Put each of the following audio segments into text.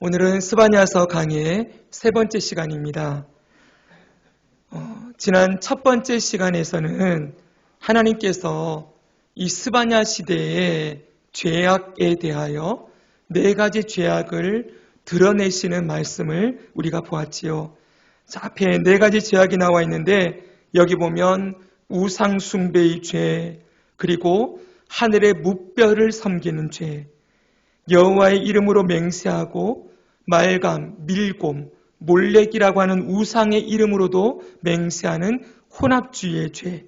오늘은 스바냐서 강의의 세 번째 시간입니다. 지난 첫 번째 시간에서는 하나님께서 이 스바냐 시대의 죄악에 대하여 네 가지 죄악을 드러내시는 말씀을 우리가 보았지요. 자, 앞에 네 가지 죄악이 나와 있는데 여기 보면 우상 숭배의 죄, 그리고 하늘의 뭇별을 섬기는 죄, 여호와의 이름으로 맹세하고 말감, 밀곰, 몰렉이라고 하는 우상의 이름으로도 맹세하는 혼합주의의 죄,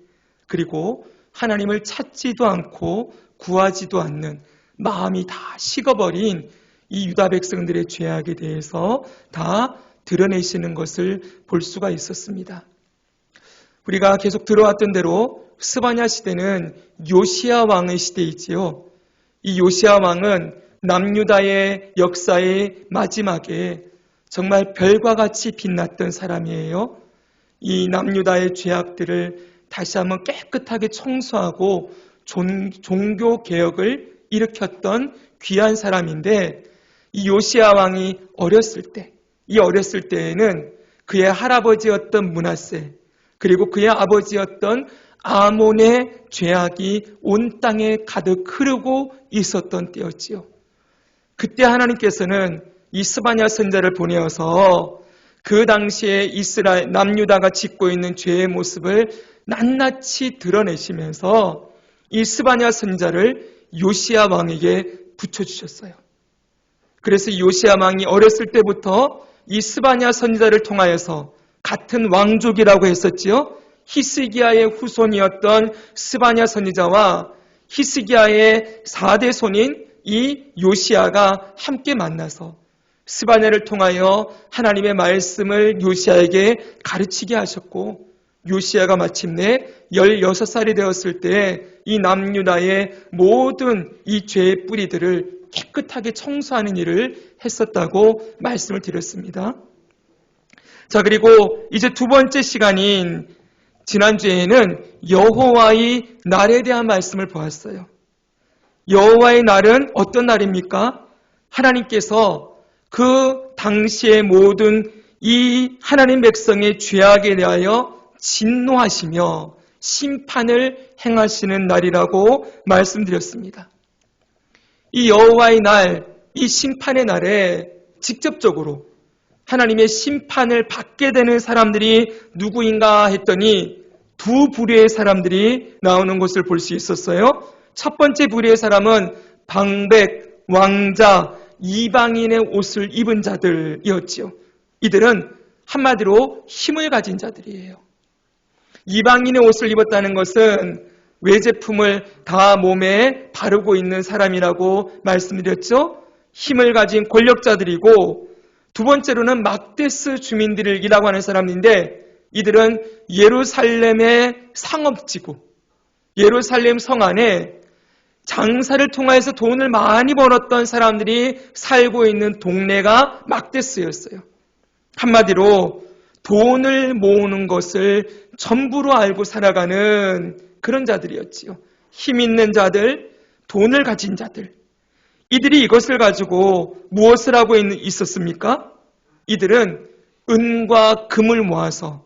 그리고 하나님을 찾지도 않고 구하지도 않는 마음이 다 식어버린 이 유다 백성들의 죄악에 대해서 다 드러내시는 것을 볼 수가 있었습니다. 우리가 계속 들어왔던 대로 스바냐 시대는 요시야 왕의 시대이지요. 이 요시야 왕은 남유다의 역사의 마지막에 정말 별과 같이 빛났던 사람이에요. 이 남유다의 죄악들을 다시 한번 깨끗하게 청소하고 종교 개혁을 일으켰던 귀한 사람인데, 이 요시야 왕이 어렸을 때에는 그의 할아버지였던 므낫세, 그리고 그의 아버지였던 아몬의 죄악이 온 땅에 가득 흐르고 있었던 때였지요. 그때 하나님께서는 이 스바냐 선지자를 보내어서 그 당시에 이스라엘 남유다가 짓고 있는 죄의 모습을 낱낱이 드러내시면서 이 스바냐 선지자를 요시야 왕에게 붙여주셨어요. 그래서 요시야 왕이 어렸을 때부터 이 스바냐 선지자를 통하여서 같은 왕족이라고 했었지요. 히스기야의 후손이었던 스바냐 선지자와 히스기야의 4대 손인 이 요시야가 함께 만나서 스바냐를 통하여 하나님의 말씀을 요시야에게 가르치게 하셨고, 요시야가 마침내 16살이 되었을 때 이 남유다의 모든 이 죄의 뿌리들을 깨끗하게 청소하는 일을 했었다고 말씀을 드렸습니다. 자, 그리고 이제 두 번째 시간인 지난주에는 여호와의 날에 대한 말씀을 보았어요. 여호와의 날은 어떤 날입니까? 하나님께서 그 당시의 모든 이 하나님 백성의 죄악에 대하여 진노하시며 심판을 행하시는 날이라고 말씀드렸습니다. 이 여호와의 날, 이 심판의 날에 직접적으로 하나님의 심판을 받게 되는 사람들이 누구인가 했더니 두 부류의 사람들이 나오는 것을 볼 수 있었어요. 첫 번째 부류의 사람은 방백, 왕자, 이방인의 옷을 입은 자들이었지요. 이들은 한마디로 힘을 가진 자들이에요. 이방인의 옷을 입었다는 것은 외제품을 다 몸에 바르고 있는 사람이라고 말씀드렸죠. 힘을 가진 권력자들이고, 두 번째로는 막데스 주민들이라고 하는 사람인데, 이들은 예루살렘의 상업지구, 예루살렘 성 안에 장사를 통해서 돈을 많이 벌었던 사람들이 살고 있는 동네가 막데스였어요. 한마디로 돈을 모으는 것을 전부로 알고 살아가는 그런 자들이었지요. 힘 있는 자들, 돈을 가진 자들. 이들이 이것을 가지고 무엇을 하고 있었습니까? 이들은 은과 금을 모아서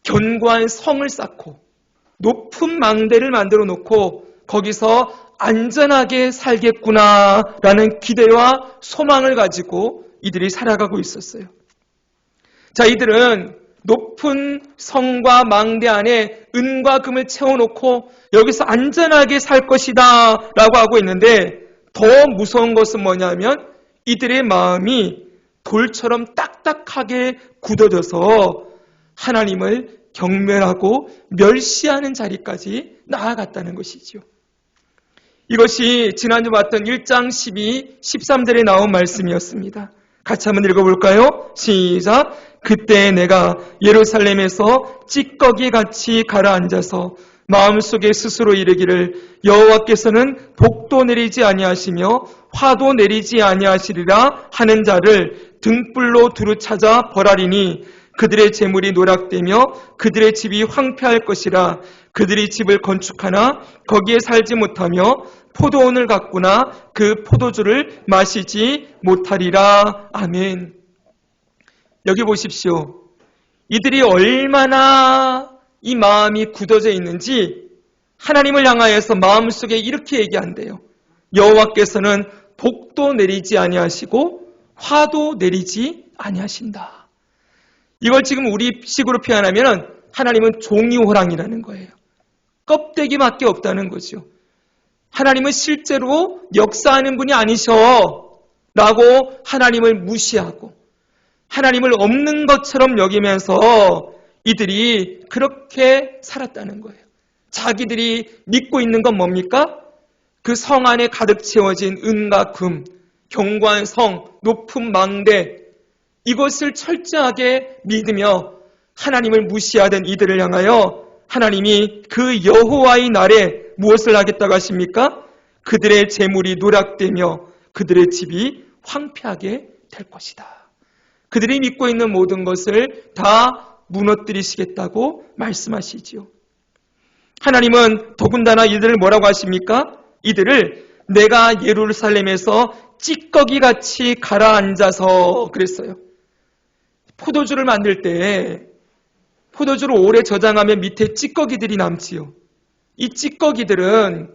견고한 성을 쌓고 높은 망대를 만들어 놓고 거기서 안전하게 살겠구나라는 기대와 소망을 가지고 이들이 살아가고 있었어요. 자, 이들은 높은 성과 망대 안에 은과 금을 채워놓고 여기서 안전하게 살 것이다 라고 하고 있는데, 더 무서운 것은 뭐냐면 이들의 마음이 돌처럼 딱딱하게 굳어져서 하나님을 경멸하고 멸시하는 자리까지 나아갔다는 것이지요. 이것이 지난주 봤던 1장 12, 13절에 나온 말씀이었습니다. 같이 한번 읽어볼까요? 시작! 그때 내가 예루살렘에서 찌꺼기 같이 가라앉아서 마음속에 스스로 이르기를 여호와께서는 복도 내리지 아니하시며 화도 내리지 아니하시리라 하는 자를 등불로 두루 찾아 벌하리니 그들의 재물이 노락되며 그들의 집이 황폐할 것이라. 그들이 집을 건축하나 거기에 살지 못하며 포도원을 가꾸나 그 포도주를 마시지 못하리라. 아멘. 여기 보십시오. 이들이 얼마나 이 마음이 굳어져 있는지 하나님을 향하여서 마음속에 이렇게 얘기한대요. 여호와께서는 복도 내리지 아니하시고 화도 내리지 아니하신다. 이걸 지금 우리식으로 표현하면 하나님은 종이호랑이라는 거예요. 껍데기밖에 없다는 거죠. 하나님은 실제로 역사하는 분이 아니셔 라고 하나님을 무시하고 하나님을 없는 것처럼 여기면서 이들이 그렇게 살았다는 거예요. 자기들이 믿고 있는 건 뭡니까? 그 성 안에 가득 채워진 은과 금, 견고한 성, 높은 망대, 이것을 철저하게 믿으며 하나님을 무시하던 이들을 향하여 하나님이 그 여호와의 날에 무엇을 하겠다고 하십니까? 그들의 재물이 누락되며 그들의 집이 황폐하게 될 것이다. 그들이 믿고 있는 모든 것을 다 무너뜨리시겠다고 말씀하시지요. 하나님은 더군다나 이들을 뭐라고 하십니까? 이들을 내가 예루살렘에서 찌꺼기같이 가라앉아서 그랬어요. 포도주를 만들 때 포도주를 오래 저장하면 밑에 찌꺼기들이 남지요. 이 찌꺼기들은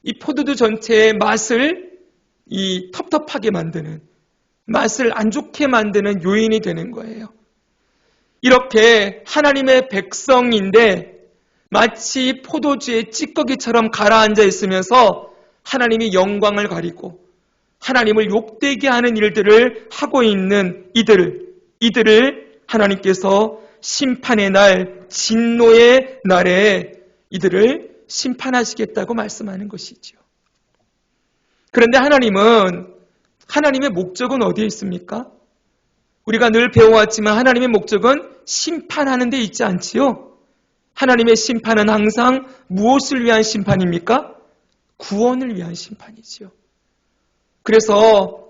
이 포도주 전체의 맛을 텁텁하게 만드는, 맛을 안 좋게 만드는 요인이 되는 거예요. 이렇게 하나님의 백성인데 마치 포도주의 찌꺼기처럼 가라앉아 있으면서 하나님이 영광을 가리고 하나님을 욕되게 하는 일들을 하고 있는 이들을 하나님께서 심판의 날, 진노의 날에 이들을 심판하시겠다고 말씀하는 것이죠. 그런데 하나님의 목적은 어디에 있습니까? 우리가 늘 배워왔지만 하나님의 목적은 심판하는 데 있지 않지요? 하나님의 심판은 항상 무엇을 위한 심판입니까? 구원을 위한 심판이지요. 그래서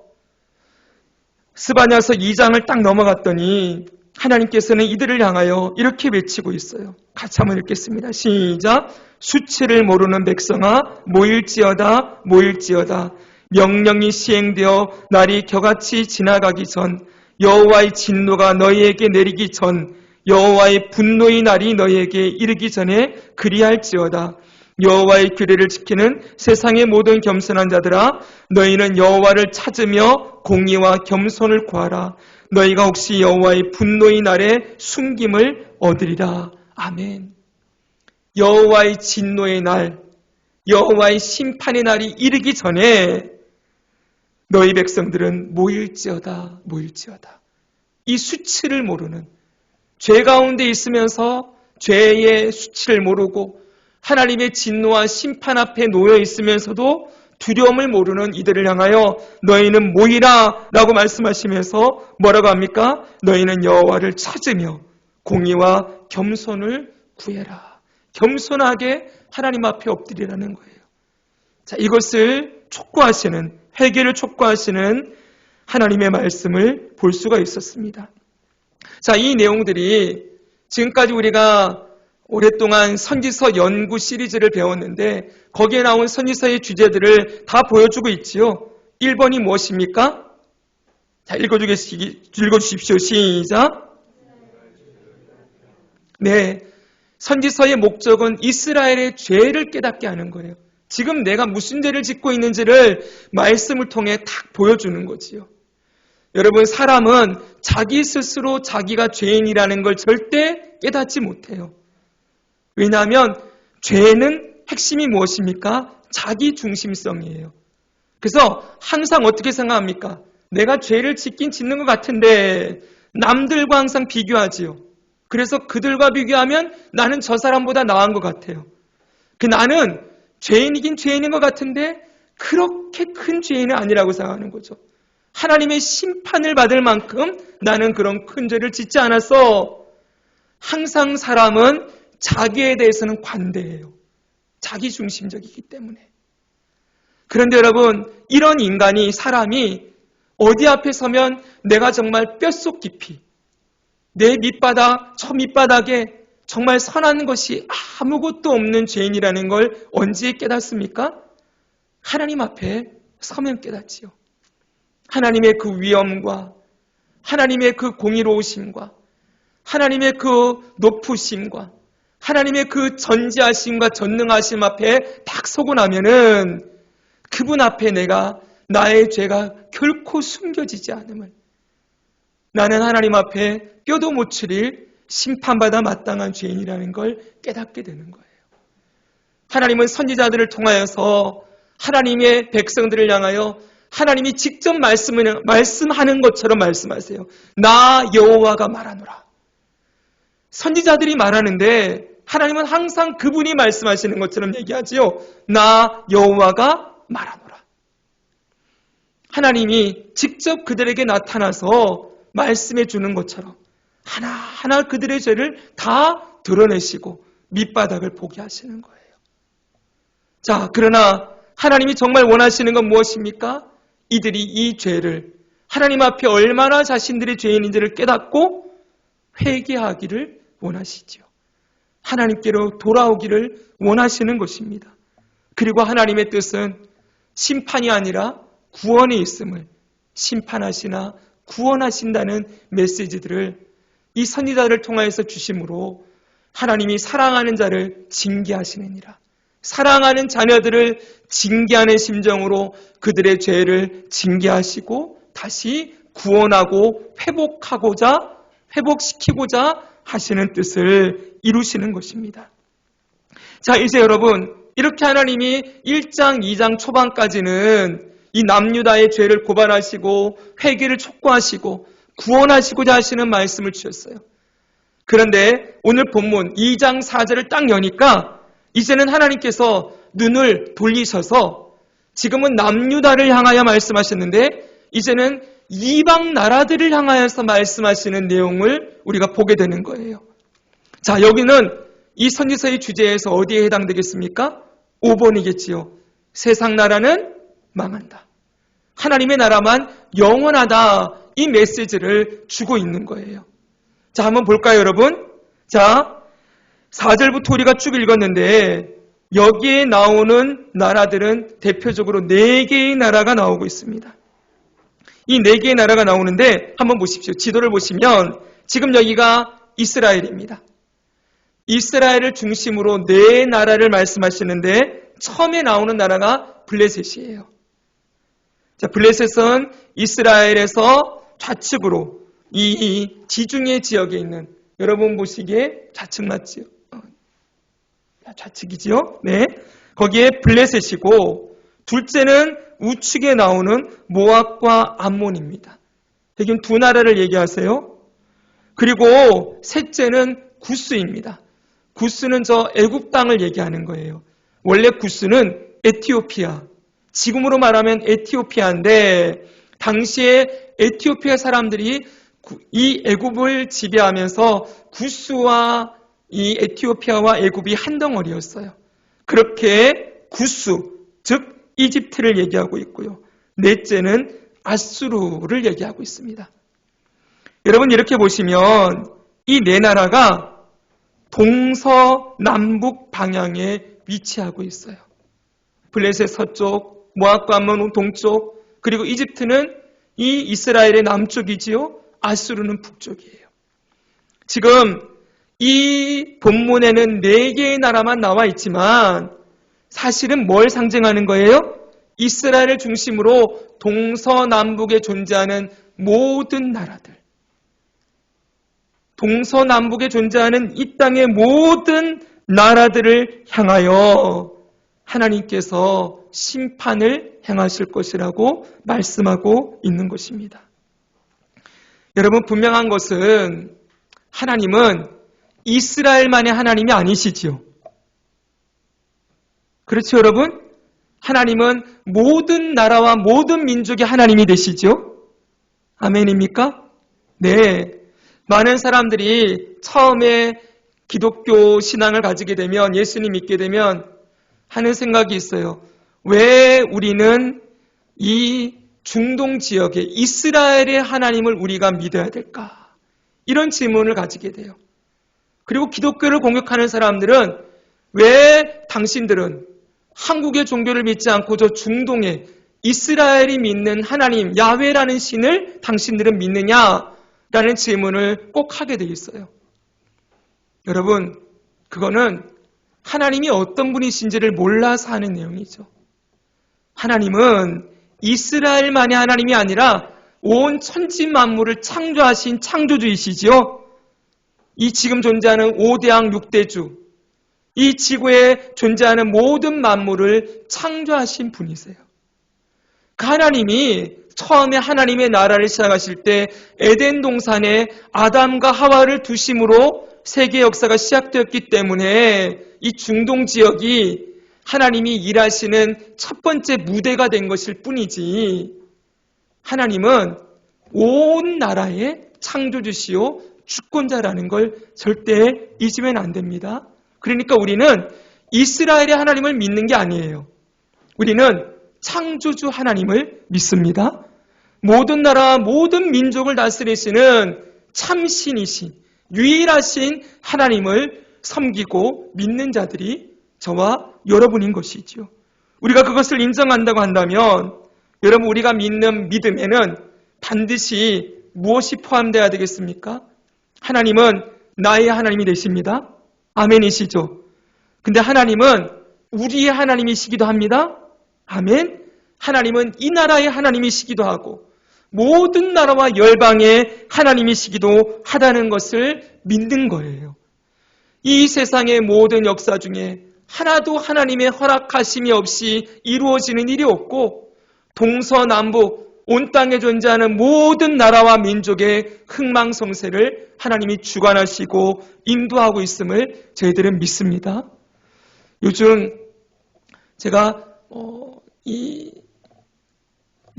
스바냐서 2장을 딱 넘어갔더니 하나님께서는 이들을 향하여 이렇게 외치고 있어요. 같이 한번 읽겠습니다. 시작. 수치를 모르는 백성아 모일지어다 모일지어다. 명령이 시행되어 날이 겨같이 지나가기 전 여호와의 진노가 너희에게 내리기 전 여호와의 분노의 날이 너희에게 이르기 전에 그리할지어다. 여호와의 규례를 지키는 세상의 모든 겸손한 자들아 너희는 여호와를 찾으며 공의와 겸손을 구하라. 너희가 혹시 여호와의 분노의 날에 숨김을 얻으리라. 아멘. 여호와의 진노의 날, 여호와의 심판의 날이 이르기 전에 너희 백성들은 모일지어다 모일지어다. 이 수치를 모르는, 죄 가운데 있으면서 죄의 수치를 모르고 하나님의 진노와 심판 앞에 놓여 있으면서도 두려움을 모르는 이들을 향하여 너희는 모이라 라고 말씀하시면서 뭐라고 합니까? 너희는 여호와를 찾으며 공의와 겸손을 구해라. 겸손하게 하나님 앞에 엎드리라는 거예요. 자, 이것을 촉구하시는, 회개를 촉구하시는 하나님의 말씀을 볼 수가 있었습니다. 자, 이 내용들이 지금까지 우리가 오랫동안 선지서 연구 시리즈를 배웠는데 거기에 나온 선지서의 주제들을 다 보여주고 있지요. 1번이 무엇입니까? 자, 읽어주십시오. 시작. 네, 선지서의 목적은 이스라엘의 죄를 깨닫게 하는 거예요. 지금 내가 무슨 죄를 짓고 있는지를 말씀을 통해 탁 보여주는 거지요. 여러분, 사람은 자기 스스로 자기가 죄인이라는 걸 절대 깨닫지 못해요. 왜냐하면 죄는 핵심이 무엇입니까? 자기 중심성이에요. 그래서 항상 어떻게 생각합니까? 내가 죄를 짓긴 짓는 것 같은데 남들과 항상 비교하지요. 그래서 그들과 비교하면 나는 저 사람보다 나은 것 같아요. 나는 죄인이긴 죄인인 것 같은데 그렇게 큰 죄인은 아니라고 생각하는 거죠. 하나님의 심판을 받을 만큼 나는 그런 큰 죄를 짓지 않았어. 항상 사람은 자기에 대해서는 관대해요. 자기 중심적이기 때문에. 그런데 여러분, 이런 인간이, 사람이 어디 앞에 서면 내가 정말 뼛속 깊이 내 밑바닥, 저 밑바닥에 정말 선한 것이 아무것도 없는 죄인이라는 걸 언제 깨닫습니까? 하나님 앞에 서면 깨닫지요. 하나님의 그 위엄과 하나님의 그 공의로우심과 하나님의 그 높으심과 하나님의 그 전지하심과 전능하심 앞에 딱 서고 나면은 그분 앞에 내가 나의 죄가 결코 숨겨지지 않음을, 나는 하나님 앞에 뼈도 못 추릴 심판받아 마땅한 죄인이라는 걸 깨닫게 되는 거예요. 하나님은 선지자들을 통하여서 하나님의 백성들을 향하여 하나님이 직접 말씀하는 것처럼 말씀하세요. 나 여호와가 말하노라. 선지자들이 말하는데 하나님은 항상 그분이 말씀하시는 것처럼 얘기하지요. 나 여호와가 말하노라. 하나님이 직접 그들에게 나타나서 말씀해 주는 것처럼 하나하나 그들의 죄를 다 드러내시고 밑바닥을 보게 하시는 거예요. 자, 그러나 하나님이 정말 원하시는 건 무엇입니까? 이들이 이 죄를 하나님 앞에 얼마나 자신들의 죄인인지를 깨닫고 회개하기를 원하시지요. 하나님께로 돌아오기를 원하시는 것입니다. 그리고 하나님의 뜻은 심판이 아니라 구원이 있음을, 심판하시나 구원하신다는 메시지들을 이 선지자들을 통하여서 주심으로 하나님이 사랑하는 자를 징계하시느니라. 사랑하는 자녀들을 징계하는 심정으로 그들의 죄를 징계하시고 다시 구원하고 회복시키고자 하시는 뜻을 이루시는 것입니다. 자, 이제 여러분, 이렇게 하나님이 1장, 2장 초반까지는 이 남유다의 죄를 고발하시고 회개를 촉구하시고 구원하시고자 하시는 말씀을 주셨어요. 그런데 오늘 본문 2장 4절을 딱 여니까 이제는 하나님께서 눈을 돌리셔서 지금은 남유다를 향하여 말씀하셨는데 이제는 이방 나라들을 향하여서 말씀하시는 내용을 우리가 보게 되는 거예요. 자, 여기는 이 선지서의 주제에서 어디에 해당되겠습니까? 5번이겠지요. 세상 나라는 망한다. 하나님의 나라만 영원하다. 이 메시지를 주고 있는 거예요. 자, 한번 볼까요, 여러분? 자, 4절부터 우리가 쭉 읽었는데 여기에 나오는 나라들은 대표적으로 4개의 나라가 나오고 있습니다. 이 4개의 나라가 나오는데 한번 보십시오. 지도를 보시면 지금 여기가 이스라엘입니다. 이스라엘을 중심으로 4나라를 말씀하시는데 처음에 나오는 나라가 블레셋이에요. 자, 블레셋은 이스라엘에서 좌측으로 이 지중해 지역에 있는, 여러분 보시기에 좌측 맞지요? 좌측이지요? 네. 거기에 블레셋이고 둘째는 우측에 나오는 모압과 암몬입니다. 여기는 2나라를 얘기하세요. 그리고 셋째는 구스입니다. 구스는 저 애굽 땅을 얘기하는 거예요. 원래 구스는 에티오피아, 지금으로 말하면 에티오피아인데 당시에 에티오피아 사람들이 이 애굽을 지배하면서 구스와 이 에티오피아와 애굽이 한 덩어리였어요. 그렇게 구스, 즉 이집트를 얘기하고 있고요. 넷째는 아수르를 얘기하고 있습니다. 여러분 이렇게 보시면 이 4나라가 동서남북 방향에 위치하고 있어요. 블레셋 서쪽, 모압과 암몬 동쪽, 그리고 이집트는 이 이스라엘의 남쪽이지요. 아수르는 북쪽이에요. 지금 이 본문에는 4개의 나라만 나와 있지만 사실은 뭘 상징하는 거예요? 이스라엘을 중심으로 동서남북에 존재하는 모든 나라들, 동서남북에 존재하는 이 땅의 모든 나라들을 향하여 하나님께서 심판을 행하실 것이라고 말씀하고 있는 것입니다. 여러분 분명한 것은 하나님은 이스라엘만의 하나님이 아니시지요. 그렇죠, 여러분? 하나님은 모든 나라와 모든 민족의 하나님이 되시죠? 아멘입니까? 네. 많은 사람들이 처음에 기독교 신앙을 가지게 되면, 예수님 믿게 되면 하는 생각이 있어요. 왜 우리는 이 중동 지역의 이스라엘의 하나님을 우리가 믿어야 될까? 이런 질문을 가지게 돼요. 그리고 기독교를 공격하는 사람들은 왜 당신들은 한국의 종교를 믿지 않고 저 중동에 이스라엘이 믿는 하나님 야훼라는 신을 당신들은 믿느냐라는 질문을 꼭 하게 돼 있어요. 여러분, 그거는 하나님이 어떤 분이신지를 몰라서 하는 내용이죠. 하나님은 이스라엘만의 하나님이 아니라 온 천지 만물을 창조하신 창조주이시지요. 이 지금 존재하는 5대왕 6대주, 이 지구에 존재하는 모든 만물을 창조하신 분이세요. 그 하나님이 처음에 하나님의 나라를 시작하실 때 에덴 동산에 아담과 하와를 두심으로 세계 역사가 시작되었기 때문에 이 중동 지역이 하나님이 일하시는 첫 번째 무대가 된 것일 뿐이지, 하나님은 온 나라의 창조주시요 주권자라는 걸 절대 잊으면 안 됩니다. 그러니까 우리는 이스라엘의 하나님을 믿는 게 아니에요. 우리는 창조주 하나님을 믿습니다. 모든 나라와 모든 민족을 다스리시는 참신이신 유일하신 하나님을 섬기고 믿는 자들이 저와 여러분인 것이지요. 우리가 그것을 인정한다고 한다면 여러분, 우리가 믿는 믿음에는 반드시 무엇이 포함되어야 되겠습니까? 하나님은 나의 하나님이 되십니다. 아멘이시죠? 근데 하나님은 우리의 하나님이시기도 합니다. 아멘. 하나님은 이 나라의 하나님이시기도 하고 모든 나라와 열방의 하나님이시기도 하다는 것을 믿는 거예요. 이 세상의 모든 역사 중에 하나도 하나님의 허락하심이 없이 이루어지는 일이 없고, 동서남북 온 땅에 존재하는 모든 나라와 민족의 흥망성쇠를 하나님이 주관하시고 인도하고 있음을 저희들은 믿습니다. 요즘 제가 이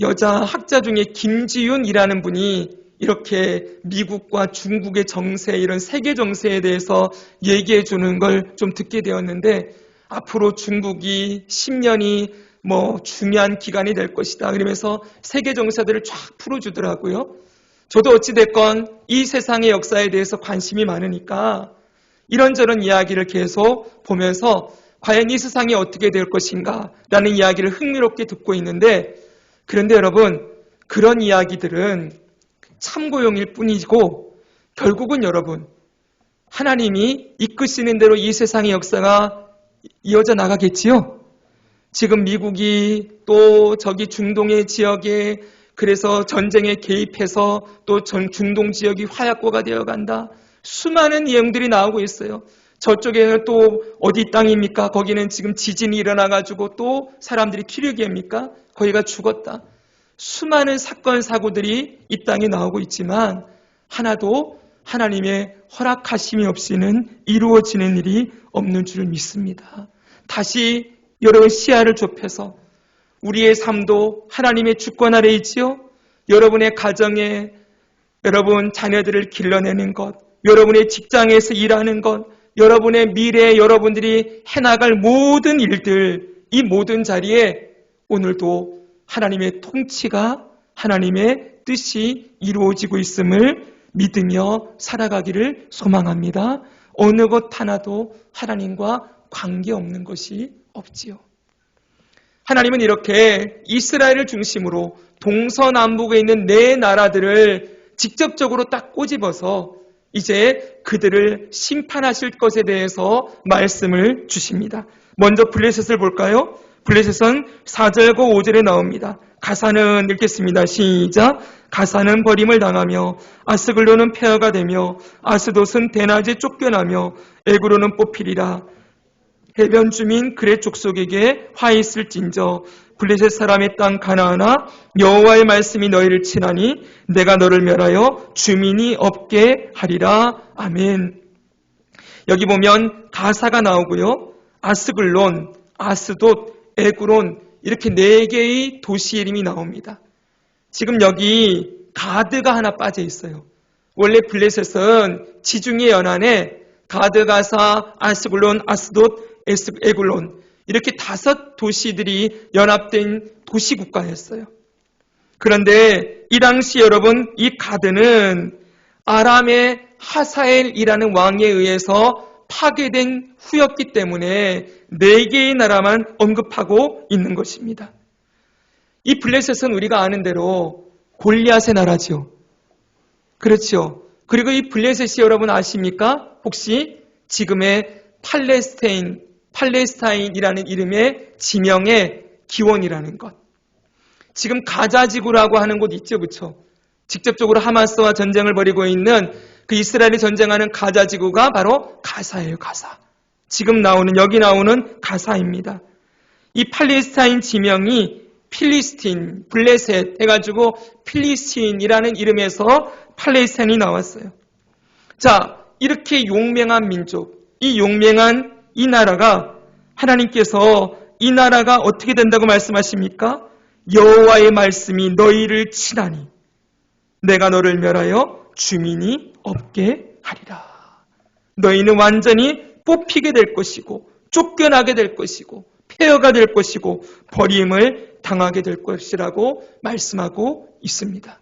여자 학자 중에 김지윤이라는 분이 이렇게 미국과 중국의 정세, 이런 세계 정세에 대해서 얘기해 주는 걸 좀 듣게 되었는데, 앞으로 중국이 10년이 중요한 기간이 될 것이다 그러면서 세계 정세들을 쫙 풀어주더라고요. 저도 어찌됐건 이 세상의 역사에 대해서 관심이 많으니까 이런저런 이야기를 계속 보면서 과연 이 세상이 어떻게 될 것인가 라는 이야기를 흥미롭게 듣고 있는데, 그런데 여러분, 그런 이야기들은 참고용일 뿐이고 결국은 여러분, 하나님이 이끄시는 대로 이 세상의 역사가 이어져 나가겠지요. 지금 미국이 또 저기 중동의 지역에 그래서 전쟁에 개입해서 또 중동 지역이 화약고가 되어간다. 수많은 내용들이 나오고 있어요. 저쪽에는 또 어디 땅입니까? 거기는 지금 지진이 일어나가지고 또 사람들이 기류기입니까? 거기가 죽었다. 수많은 사건 사고들이 이 땅에 나오고 있지만 하나도 하나님의 허락하심이 없이는 이루어지는 일이 없는 줄 믿습니다. 다시 여러분 시야를 좁혀서 우리의 삶도 하나님의 주권 아래 있지요. 여러분의 가정에 여러분 자녀들을 길러내는 것, 여러분의 직장에서 일하는 것, 여러분의 미래에 여러분들이 해나갈 모든 일들, 이 모든 자리에 오늘도 하나님의 통치가, 하나님의 뜻이 이루어지고 있음을 믿으며 살아가기를 소망합니다. 어느 것 하나도 하나님과 관계없는 것이 없지요. 하나님은 이렇게 이스라엘을 중심으로 동서남북에 있는 네 나라들을 직접적으로 딱 꼬집어서 이제 그들을 심판하실 것에 대해서 말씀을 주십니다. 먼저 블레셋을 볼까요? 블레셋은 4절과 5절에 나옵니다. 가사는 읽겠습니다. 시작. 가사는 버림을 당하며 아스글론은 폐허가 되며 아스돗은 대낮에 쫓겨나며 에그로는 뽑히리라. 해변 주민 그렛 족속에게 화 있을진저 블레셋 사람의 땅 가나안아, 여호와의 말씀이 너희를 치나니 내가 너를 멸하여 주민이 없게 하리라. 아멘. 여기 보면 가사가 나오고요. 아스글론, 아스돗, 에그론 이렇게 네 개의 도시 이름이 나옵니다. 지금 여기 가드가 하나 빠져 있어요. 원래 블레셋은 지중해 연안에 가드, 가사, 아스글론, 아스돗, 에글론 이렇게 5 도시들이 연합된 도시국가였어요. 그런데 이 당시 여러분 이 가드는 아람의 하사엘이라는 왕에 의해서 파괴된 후였기 때문에 4개의 나라만 언급하고 있는 것입니다. 이 블레셋은 우리가 아는 대로 골리앗의 나라죠. 그렇죠. 그리고 이 블레셋이 여러분 아십니까? 혹시 지금의 팔레스타인이라는 이름의 지명의 기원이라는 것. 지금 가자지구라고 하는 곳 있죠, 그렇죠? 직접적으로 하마스와 전쟁을 벌이고 있는 그 이스라엘이 전쟁하는 가자지구가 바로 가사예요, 가사. 지금 여기 나오는 가사입니다. 이 팔레스타인 지명이 필리스틴, 블레셋 해가지고 필리스틴이라는 이름에서 팔레스타인이 나왔어요. 자, 이렇게 용맹한 민족, 이 용맹한 이 나라가 하나님께서 이 나라가 어떻게 된다고 말씀하십니까? 여호와의 말씀이 너희를 치나니 내가 너를 멸하여 주민이 없게 하리라. 너희는 완전히 뽑히게 될 것이고 쫓겨나게 될 것이고 폐허가 될 것이고 버림을 당하게 될 것이라고 말씀하고 있습니다.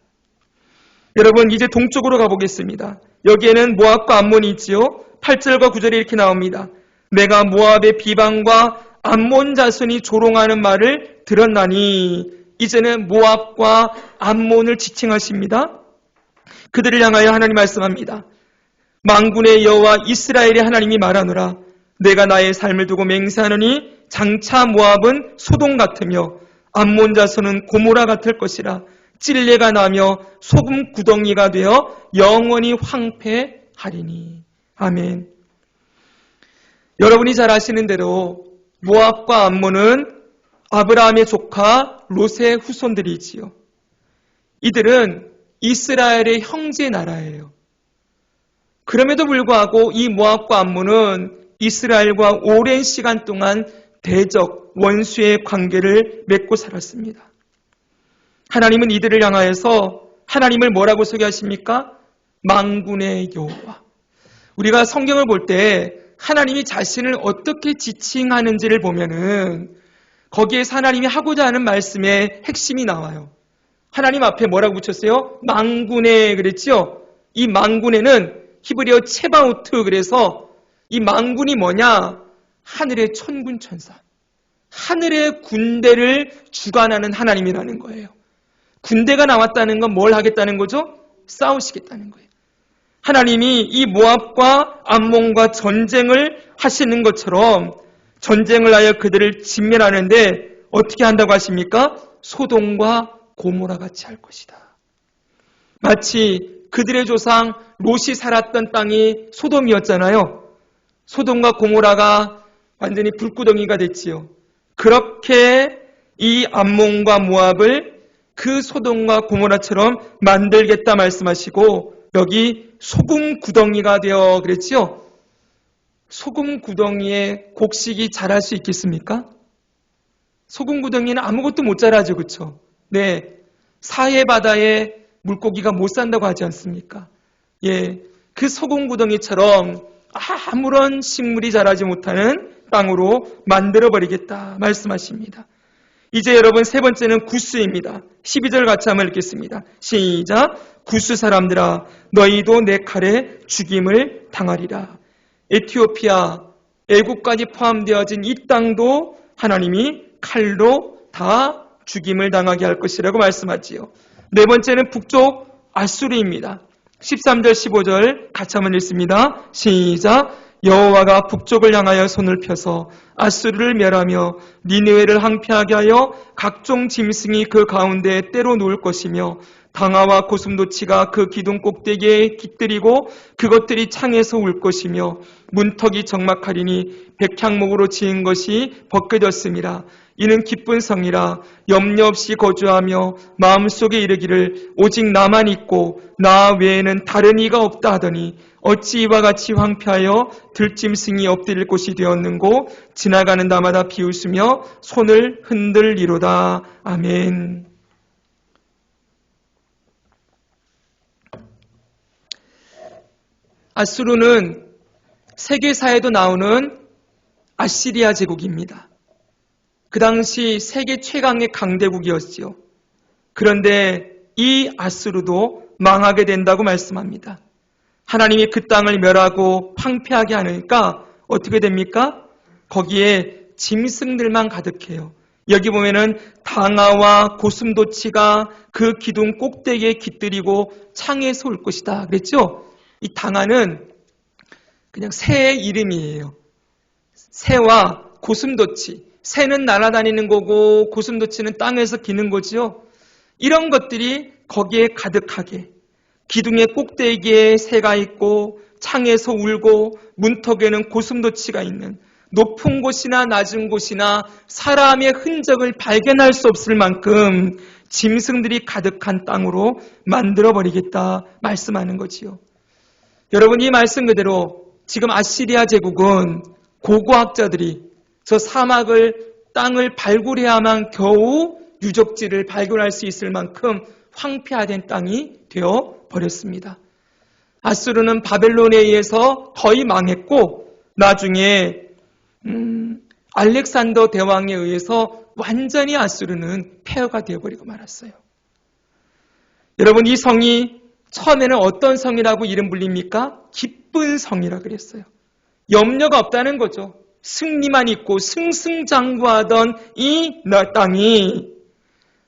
여러분 이제 동쪽으로 가보겠습니다. 여기에는 모압과 암몬이 있지요. 8절과 9절에 이렇게 나옵니다. 내가 모압의 비방과 암몬 자손이 조롱하는 말을 들었나니 이제는 모압과 암몬을 지칭하십니다. 그들을 향하여 하나님 말씀합니다. 만군의 여호와 이스라엘의 하나님이 말하노라. 내가 나의 삶을 두고 맹세하노니 장차 모압은 소돔 같으며 암몬 자손은 고모라 같을 것이라. 찔레가 나며 소금 구덩이가 되어 영원히 황폐하리니. 아멘. 여러분이 잘 아시는 대로 모압과 암몬은 아브라함의 조카 롯의 후손들이지요. 이들은 이스라엘의 형제 나라예요. 그럼에도 불구하고 이 모압과 암몬은 이스라엘과 오랜 시간 동안 대적, 원수의 관계를 맺고 살았습니다. 하나님은 이들을 향하여서 하나님을 뭐라고 소개하십니까? 만군의 여호와. 우리가 성경을 볼 때 하나님이 자신을 어떻게 지칭하는지를 보면은 거기에서 하나님이 하고자 하는 말씀의 핵심이 나와요. 하나님 앞에 뭐라고 붙였어요? 만군의 그랬죠? 이 만군에는 히브리어 체바우트 그래서 이 만군이 뭐냐? 하늘의 천군 천사. 하늘의 군대를 주관하는 하나님이라는 거예요. 군대가 나왔다는 건 뭘 하겠다는 거죠? 싸우시겠다는 거예요. 하나님이 이 모압과 암몬과 전쟁을 하시는 것처럼 전쟁을 하여 그들을 진멸하는데 어떻게 한다고 하십니까? 소돔과 고모라 같이 할 것이다. 마치 그들의 조상 롯이 살았던 땅이 소돔이었잖아요. 소돔과 고모라가 완전히 불구덩이가 됐지요. 그렇게 이 암몬과 모압을 그 소돔과 고모라처럼 만들겠다 말씀하시고 여기 소금 구덩이가 되어 그랬지요. 소금 구덩이에 곡식이 자랄 수 있겠습니까? 소금 구덩이는 아무것도 못 자라죠. 그렇죠? 네, 사해 바다에 물고기가 못 산다고 하지 않습니까? 예, 그 소금 구덩이처럼 아무런 식물이 자라지 못하는 땅으로 만들어버리겠다 말씀하십니다. 이제 여러분 세 번째는 구스입니다. 12절 같이 한번 읽겠습니다. 시작. 구스 사람들아 너희도 내 칼에 죽임을 당하리라. 에티오피아, 애국까지 포함되어진 이 땅도 하나님이 칼로 다 죽임을 당하게 할 것이라고 말씀하지요. 네 번째는 북쪽 아수르입니다. 13절 15절 같이 한번 읽습니다. 시작. 여호와가 북쪽을 향하여 손을 펴서 아수르를 멸하며 니느웨를 항폐하게 하여 각종 짐승이 그 가운데에 때로 누울 것이며 당아와 고슴도치가 그 기둥 꼭대기에 깃들이고 그것들이 창에서 울 것이며 문턱이 적막하리니 백향목으로 지은 것이 벗겨졌음이라. 이는 기쁜 성이라. 염려 없이 거주하며 마음속에 이르기를 오직 나만 있고 나 외에는 다른 이가 없다 하더니 어찌 이와 같이 황폐하여 들짐승이 엎드릴 곳이 되었는고 지나가는 나마다 비웃으며 손을 흔들리로다. 아멘. 아수르는 세계사에도 나오는 아시리아 제국입니다. 그 당시 세계 최강의 강대국이었지요. 그런데 이 아수르도 망하게 된다고 말씀합니다. 하나님이 그 땅을 멸하고 황폐하게 하니까 어떻게 됩니까? 거기에 짐승들만 가득해요. 여기 보면은 당아와 고슴도치가 그 기둥 꼭대기에 깃들이고 창에서 올 것이다 그랬죠? 이 당아는 그냥 새의 이름이에요. 새와 고슴도치. 새는 날아다니는 거고 고슴도치는 땅에서 기는 거지요. 이런 것들이 거기에 가득하게 기둥의 꼭대기에 새가 있고 창에서 울고 문턱에는 고슴도치가 있는 높은 곳이나 낮은 곳이나 사람의 흔적을 발견할 수 없을 만큼 짐승들이 가득한 땅으로 만들어버리겠다 말씀하는 거지요. 여러분, 이 말씀 그대로 지금 아시리아 제국은 고고학자들이 저 사막을 땅을 발굴해야만 겨우 유적지를 발견할 수 있을 만큼 황폐화된 땅이 되어 버렸습니다. 아수르는 바벨론에 의해서 거의 망했고 나중에 알렉산더 대왕에 의해서 완전히 아수르는 폐허가 되어버리고 말았어요. 여러분, 이 성이 처음에는 어떤 성이라고 이름 불립니까? 기쁜 성이라 그랬어요. 염려가 없다는 거죠. 승리만 있고 승승장구하던 이 땅이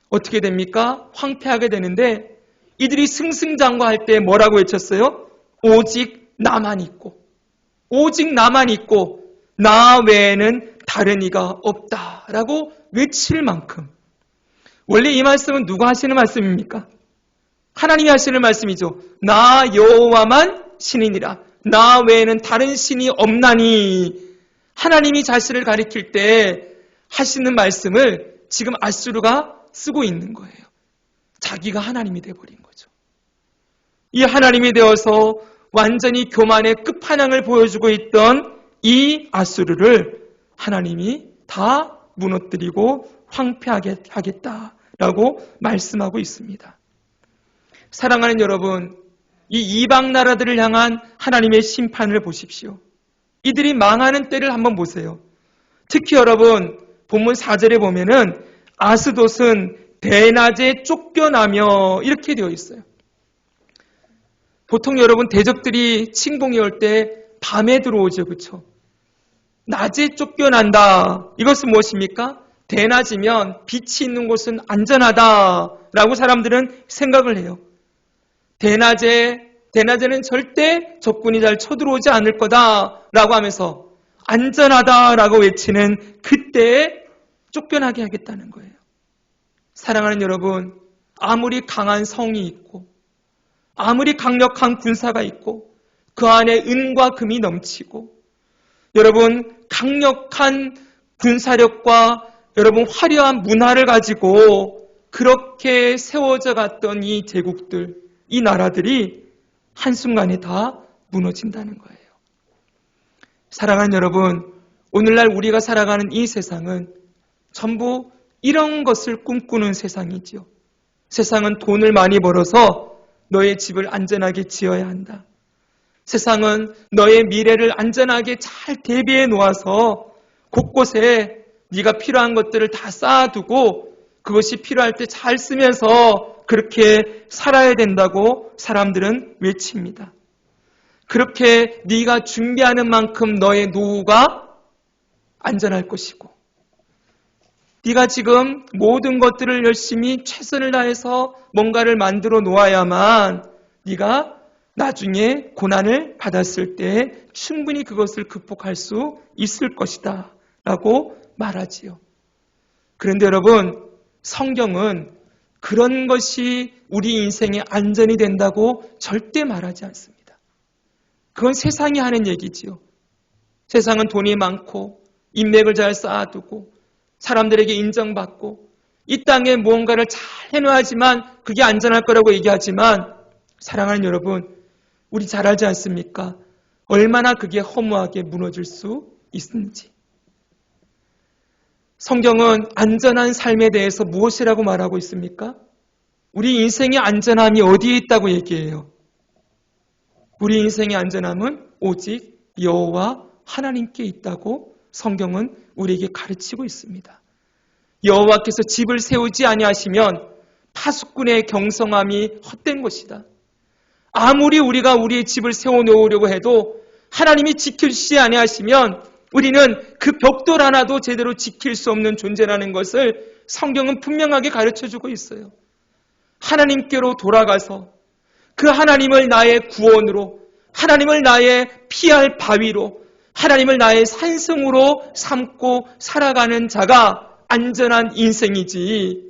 어떻게 됩니까? 황폐하게 되는데 이들이 승승장구할 때 뭐라고 외쳤어요? 오직 나만 있고 오직 나만 있고 나 외에는 다른 이가 없다라고 외칠 만큼, 원래 이 말씀은 누가 하시는 말씀입니까? 하나님이 하시는 말씀이죠. 나 여호와만 신이니라. 나 외에는 다른 신이 없나니. 하나님이 자신을 가리킬 때 하시는 말씀을 지금 아수르가 쓰고 있는 거예요. 자기가 하나님이 되어버린 거죠. 이 하나님이 되어서 완전히 교만의 끝판왕을 보여주고 있던 이 아수르를 하나님이 다 무너뜨리고 황폐하게 하겠다라고 말씀하고 있습니다. 사랑하는 여러분, 이 이방 나라들을 향한 하나님의 심판을 보십시오. 이들이 망하는 때를 한번 보세요. 특히 여러분, 본문 4절에 보면은 아스돗은 대낮에 쫓겨나며 이렇게 되어 있어요. 보통 여러분 대적들이 침공해 올 때 밤에 들어오죠. 그렇죠? 낮에 쫓겨난다. 이것은 무엇입니까? 대낮이면 빛이 있는 곳은 안전하다라고 사람들은 생각을 해요. 대낮에는 절대 적군이 잘 쳐들어오지 않을 거다라고 하면서 안전하다라고 외치는 그때에 쫓겨나게 하겠다는 거예요. 사랑하는 여러분, 아무리 강한 성이 있고 아무리 강력한 군사가 있고 그 안에 은과 금이 넘치고 여러분 강력한 군사력과 여러분 화려한 문화를 가지고 그렇게 세워져 갔던 이 제국들, 이 나라들이 한순간에 다 무너진다는 거예요. 사랑하는 여러분, 오늘날 우리가 살아가는 이 세상은 전부 이런 것을 꿈꾸는 세상이지요. 세상은 돈을 많이 벌어서 너의 집을 안전하게 지어야 한다. 세상은 너의 미래를 안전하게 잘 대비해 놓아서 곳곳에 네가 필요한 것들을 다 쌓아두고 그것이 필요할 때 잘 쓰면서 그렇게 살아야 된다고 사람들은 외칩니다. 그렇게 네가 준비하는 만큼 너의 노후가 안전할 것이고 네가 지금 모든 것들을 열심히 최선을 다해서 뭔가를 만들어 놓아야만 네가 나중에 고난을 받았을 때 충분히 그것을 극복할 수 있을 것이다 라고 말하지요. 그런데 여러분, 성경은 그런 것이 우리 인생의 안전이 된다고 절대 말하지 않습니다. 그건 세상이 하는 얘기지요. 세상은 돈이 많고 인맥을 잘 쌓아두고 사람들에게 인정받고 이 땅에 무언가를 잘 해놓아야지만 그게 안전할 거라고 얘기하지만 사랑하는 여러분, 우리 잘 알지 않습니까? 얼마나 그게 허무하게 무너질 수 있는지. 성경은 안전한 삶에 대해서 무엇이라고 말하고 있습니까? 우리 인생의 안전함이 어디에 있다고 얘기해요? 우리 인생의 안전함은 오직 여호와 하나님께 있다고 성경은 우리에게 가르치고 있습니다. 여호와께서 집을 세우지 아니하시면 파수꾼의 경성함이 헛된 것이다. 아무리 우리가 우리의 집을 세워놓으려고 해도 하나님이 지켜주시지 아니하시면 우리는 그 벽돌 하나도 제대로 지킬 수 없는 존재라는 것을 성경은 분명하게 가르쳐주고 있어요. 하나님께로 돌아가서 그 하나님을 나의 구원으로, 하나님을 나의 피할 바위로, 하나님을 나의 산성으로 삼고 살아가는 자가 안전한 인생이지,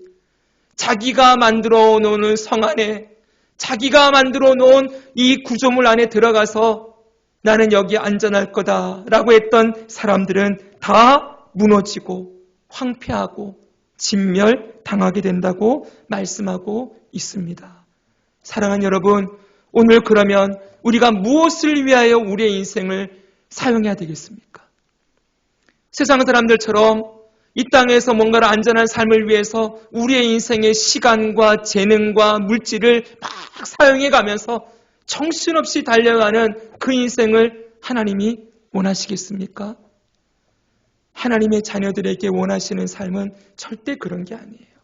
자기가 만들어 놓은 성 안에, 자기가 만들어 놓은 이 구조물 안에 들어가서 나는 여기 안전할 거다라고 했던 사람들은 다 무너지고 황폐하고 진멸당하게 된다고 말씀하고 있습니다. 사랑하는 여러분, 오늘 그러면 우리가 무엇을 위하여 우리의 인생을 사용해야 되겠습니까? 세상 사람들처럼 이 땅에서 뭔가를 안전한 삶을 위해서 우리의 인생의 시간과 재능과 물질을 막 사용해 가면서 정신없이 달려가는 그 인생을 하나님이 원하시겠습니까? 하나님의 자녀들에게 원하시는 삶은 절대 그런 게 아니에요.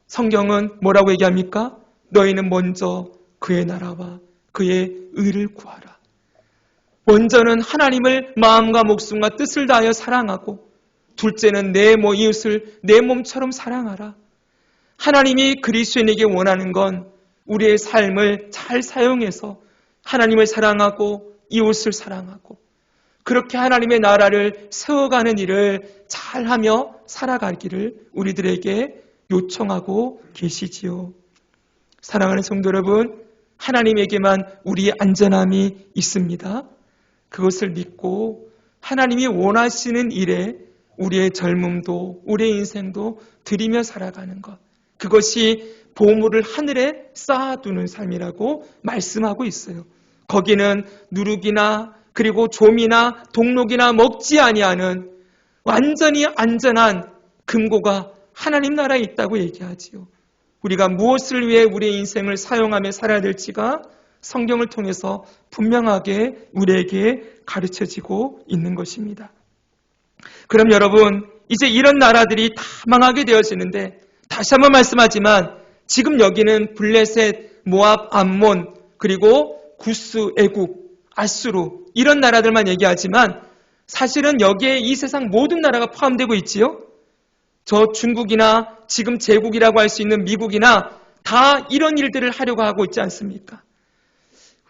성경은 뭐라고 얘기합니까? 너희는 먼저 그의 나라와 그의 의를 구하라. 먼저는 하나님을 마음과 목숨과 뜻을 다하여 사랑하고, 둘째는 내 이웃을 내 몸처럼 사랑하라. 하나님이 그리스도인에게 원하는 건 우리의 삶을 잘 사용해서 하나님을 사랑하고 이웃을 사랑하고 그렇게 하나님의 나라를 세워가는 일을 잘하며 살아가기를 우리들에게 요청하고 계시지요. 사랑하는 성도 여러분, 하나님에게만 우리의 안전함이 있습니다. 그것을 믿고 하나님이 원하시는 일에 우리의 젊음도 우리의 인생도 드리며 살아가는 것, 그것이 보물을 하늘에 쌓아두는 삶이라고 말씀하고 있어요. 거기는 누룩이나 그리고 좀이나 동록이나 먹지 아니하는 완전히 안전한 금고가 하나님 나라에 있다고 얘기하지요. 우리가 무엇을 위해 우리의 인생을 사용하며 살아야 될지가 성경을 통해서 분명하게 우리에게 가르쳐지고 있는 것입니다. 그럼 여러분, 이제 이런 나라들이 다 망하게 되어지는데, 다시 한번 말씀하지만 지금 여기는 블레셋, 모압, 암몬, 그리고 구스, 애국, 아수르 이런 나라들만 얘기하지만 사실은 여기에 이 세상 모든 나라가 포함되고 있지요. 저 중국이나 지금 제국이라고 할 수 있는 미국이나 다 이런 일들을 하려고 하고 있지 않습니까?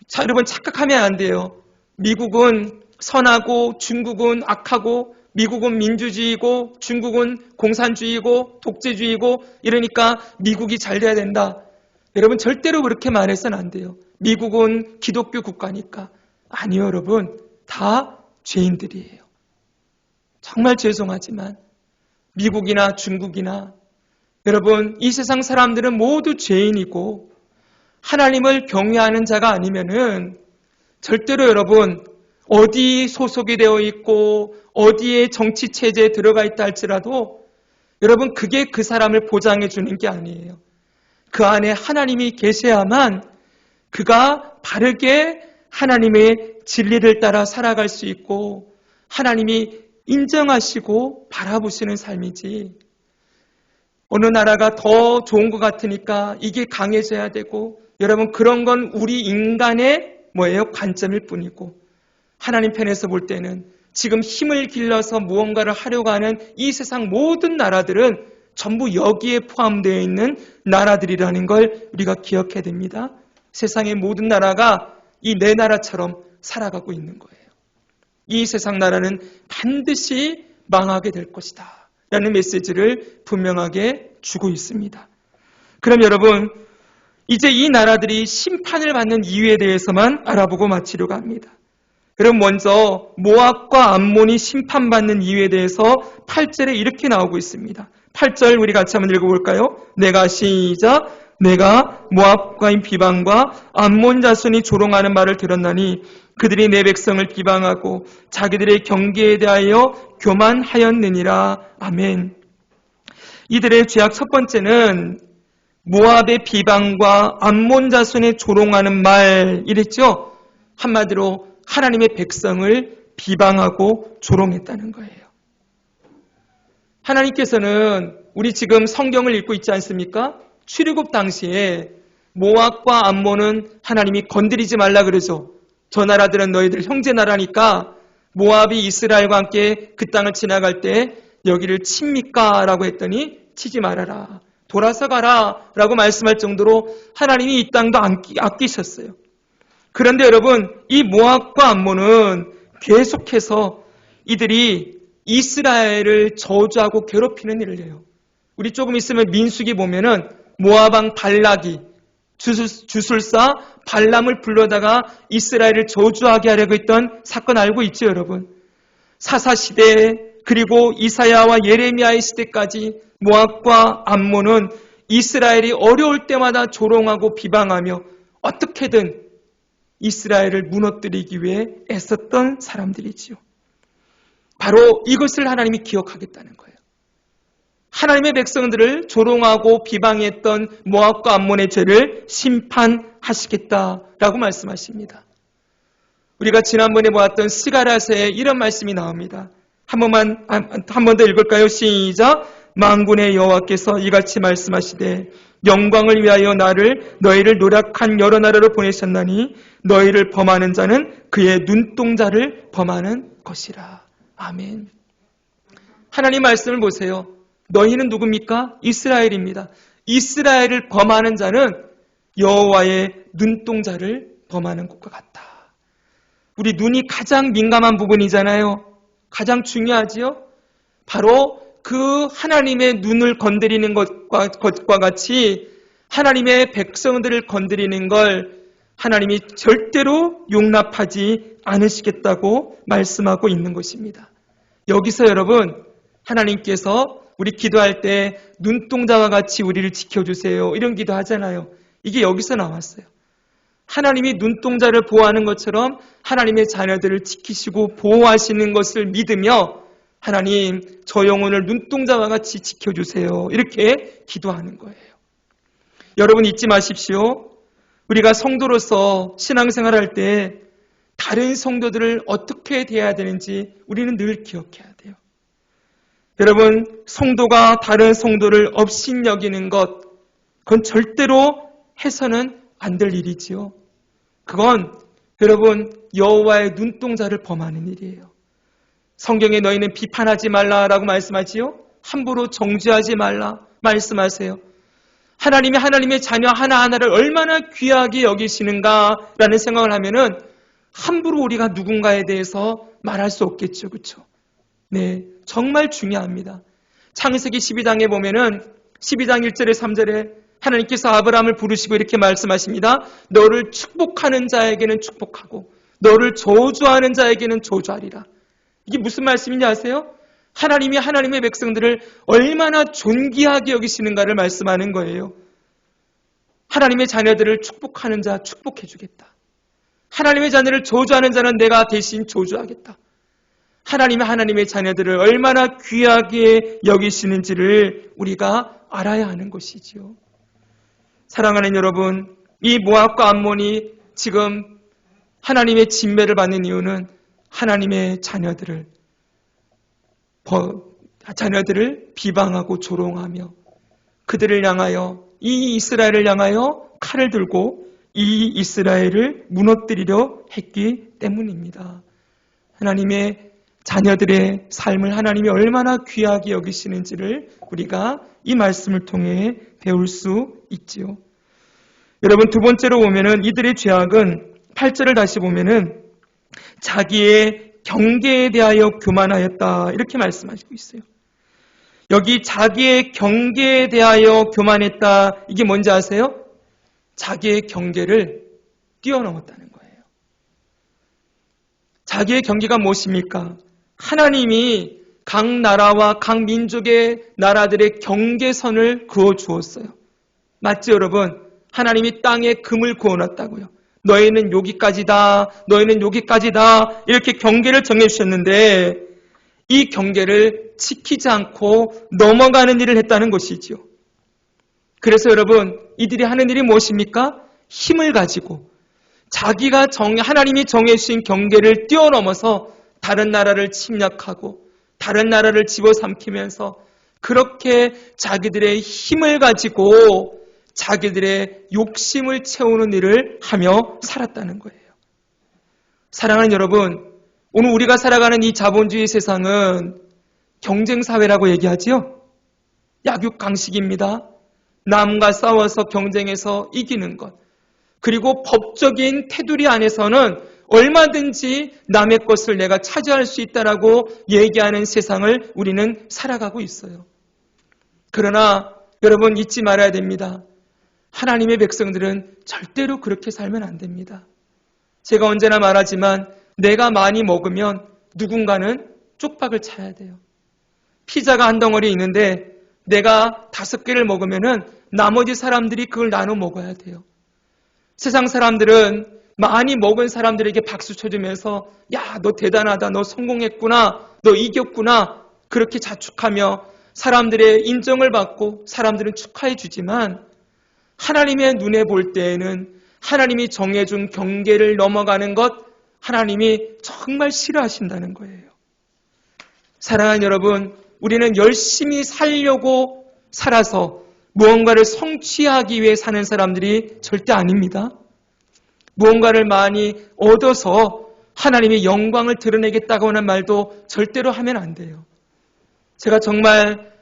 자, 여러분 착각하면 안 돼요. 미국은 선하고 중국은 악하고, 미국은 민주주의고 중국은 공산주의고 독재주의고, 이러니까 미국이 잘 돼야 된다. 여러분 절대로 그렇게 말해서는 안 돼요. 미국은 기독교 국가니까. 아니요, 여러분. 다 죄인들이에요. 정말 죄송하지만 미국이나 중국이나 여러분, 이 세상 사람들은 모두 죄인이고 하나님을 경외하는 자가 아니면은 절대로 여러분 어디 소속이 되어 있고 어디에 정치 체제에 들어가 있다 할지라도 여러분 그게 그 사람을 보장해 주는 게 아니에요. 그 안에 하나님이 계셔야만 그가 바르게 하나님의 진리를 따라 살아갈 수 있고 하나님이 인정하시고 바라보시는 삶이지, 어느 나라가 더 좋은 것 같으니까 이게 강해져야 되고, 여러분 그런 건 우리 인간의 관점일 뿐이고, 하나님 편에서 볼 때는 지금 힘을 길러서 무언가를 하려고 하는 이 세상 모든 나라들은 전부 여기에 포함되어 있는 나라들이라는 걸 우리가 기억해야 됩니다. 세상의 모든 나라가 이 내 나라처럼 살아가고 있는 거예요. 이 세상 나라는 반드시 망하게 될 것이다 라는 메시지를 분명하게 주고 있습니다. 그럼 여러분, 이제 이 나라들이 심판을 받는 이유에 대해서만 알아보고 마치려고 합니다. 그럼 먼저 모압과 암몬이 심판받는 이유에 대해서 8절에 이렇게 나오고 있습니다. 8절 우리 같이 한번 읽어볼까요? 내가 모압과인 비방과 암몬 자손이 조롱하는 말을 들었나니 그들이 내 백성을 비방하고 자기들의 경계에 대하여 교만하였느니라. 아멘. 이들의 죄악 첫 번째는 모압의 비방과 암몬 자손의 조롱하는 말, 이랬죠? 한마디로 하나님의 백성을 비방하고 조롱했다는 거예요. 하나님께서는 우리 지금 성경을 읽고 있지 않습니까? 출애굽 당시에 모압과 암몬은 하나님이 건드리지 말라 그러죠. 저 나라들은 너희들 형제 나라니까 모압이 이스라엘과 함께 그 땅을 지나갈 때 여기를 칩니까? 라고 했더니 치지 말아라. 돌아서 가라. 라고 말씀할 정도로 하나님이 이 땅도 아끼셨어요. 그런데 여러분, 이 모압과 암몬은 계속해서 이들이 이스라엘을 저주하고 괴롭히는 일을 해요. 우리 조금 있으면 민수기 보면은 모압 왕 발락이 주술사 발람을 불러다가 이스라엘을 저주하게 하려고 했던 사건 알고 있죠, 여러분? 사사시대 그리고 이사야와 예레미야의 시대까지 모압과 암몬은 이스라엘이 어려울 때마다 조롱하고 비방하며 어떻게든 이스라엘을 무너뜨리기 위해 애썼던 사람들이지요. 바로 이것을 하나님이 기억하겠다는 거예요. 하나님의 백성들을 조롱하고 비방했던 모압과 암몬의 죄를 심판하시겠다라고 말씀하십니다. 우리가 지난번에 보았던 스가랴서에 이런 말씀이 나옵니다. 한 번 더 읽을까요? 시작. 만군의 여호와께서 이같이 말씀하시되 영광을 위하여 너희를 노력한 여러 나라로 보내셨나니 너희를 범하는 자는 그의 눈동자를 범하는 것이라. 아멘. 하나님 말씀을 보세요. 너희는 누굽니까? 이스라엘입니다. 이스라엘을 범하는 자는 여호와의 눈동자를 범하는 것과 같다. 우리 눈이 가장 민감한 부분이잖아요. 가장 중요하지요? 바로 그 하나님의 눈을 건드리는 것과 같이 하나님의 백성들을 건드리는 걸 하나님이 절대로 용납하지 않으시겠다고 말씀하고 있는 것입니다. 여기서 여러분, 하나님께서 우리 기도할 때 눈동자와 같이 우리를 지켜주세요. 이런 기도 하잖아요. 이게 여기서 나왔어요. 하나님이 눈동자를 보호하는 것처럼 하나님의 자녀들을 지키시고 보호하시는 것을 믿으며 하나님, 저 영혼을 눈동자와 같이 지켜주세요. 이렇게 기도하는 거예요. 여러분 잊지 마십시오. 우리가 성도로서 신앙생활할 때 다른 성도들을 어떻게 대해야 되는지 우리는 늘 기억해야 돼요. 여러분, 성도가 다른 성도를 업신여기는 것, 그건 절대로 해서는 안 될 일이지요. 그건 여러분 여호와의 눈동자를 범하는 일이에요. 성경에 너희는 비판하지 말라라고 말씀하지요. 함부로 정죄하지 말라 말씀하세요. 하나님이 하나님의 자녀 하나하나를 얼마나 귀하게 여기시는가라는 생각을 하면은 함부로 우리가 누군가에 대해서 말할 수 없겠죠. 그렇죠? 네, 정말 중요합니다. 창세기 12장에 보면은 12장 1절에 3절에 하나님께서 아브라함을 부르시고 이렇게 말씀하십니다. 너를 축복하는 자에게는 축복하고 너를 저주하는 자에게는 저주하리라. 이게 무슨 말씀인지 아세요? 하나님이 하나님의 백성들을 얼마나 존귀하게 여기시는가를 말씀하는 거예요. 하나님의 자녀들을 축복하는 자 축복해 주겠다. 하나님의 자녀를 저주하는 자는 내가 대신 저주하겠다. 하나님이 하나님의 자녀들을 얼마나 귀하게 여기시는지를 우리가 알아야 하는 것이지요. 사랑하는 여러분, 이 모압과 암몬이 지금 하나님의 진매를 받는 이유는 하나님의 자녀들을 비방하고 조롱하며 그들을 향하여 이 이스라엘을 향하여 칼을 들고 이 이스라엘을 무너뜨리려 했기 때문입니다. 하나님의 자녀들의 삶을 하나님이 얼마나 귀하게 여기시는지를 우리가 이 말씀을 통해 배울 수 있지요. 여러분, 두 번째로 보면은 이들의 죄악은 8절을 다시 보면은 자기의 경계에 대하여 교만하였다 이렇게 말씀하시고 있어요. 여기 자기의 경계에 대하여 교만했다, 이게 뭔지 아세요? 자기의 경계를 뛰어넘었다는 거예요. 자기의 경계가 무엇입니까? 하나님이 각 나라와 각 민족의 나라들의 경계선을 그어 주었어요. 맞죠, 여러분? 하나님이 땅에 금을 그어놨다고요. 너희는 여기까지다, 너희는 여기까지다, 이렇게 경계를 정해주셨는데 이 경계를 지키지 않고 넘어가는 일을 했다는 것이지요. 그래서 여러분, 이들이 하는 일이 무엇입니까? 힘을 가지고 자기가 하나님이 정해주신 경계를 뛰어넘어서 다른 나라를 침략하고 다른 나라를 집어삼키면서 그렇게 자기들의 힘을 가지고 자기들의 욕심을 채우는 일을 하며 살았다는 거예요. 사랑하는 여러분, 오늘 우리가 살아가는 이 자본주의 세상은 경쟁사회라고 얘기하지요? 약육강식입니다. 남과 싸워서 경쟁해서 이기는 것. 그리고 법적인 테두리 안에서는 얼마든지 남의 것을 내가 차지할 수 있다라고 얘기하는 세상을 우리는 살아가고 있어요. 그러나 여러분 잊지 말아야 됩니다. 하나님의 백성들은 절대로 그렇게 살면 안 됩니다. 제가 언제나 말하지만 내가 많이 먹으면 누군가는 쪽박을 차야 돼요. 피자가 한 덩어리 있는데 내가 5개를 먹으면은 나머지 사람들이 그걸 나눠 먹어야 돼요. 세상 사람들은 많이 먹은 사람들에게 박수 쳐주면서 야, 너 대단하다, 너 성공했구나, 너 이겼구나 그렇게 자축하며 사람들의 인정을 받고 사람들은 축하해 주지만 하나님의 눈에 볼 때에는 하나님이 정해준 경계를 넘어가는 것 하나님이 정말 싫어하신다는 거예요. 사랑하는 여러분, 우리는 열심히 살려고 살아서 무언가를 성취하기 위해 사는 사람들이 절대 아닙니다. 무언가를 많이 얻어서 하나님의 영광을 드러내겠다고 하는 말도 절대로 하면 안 돼요. 제가 정말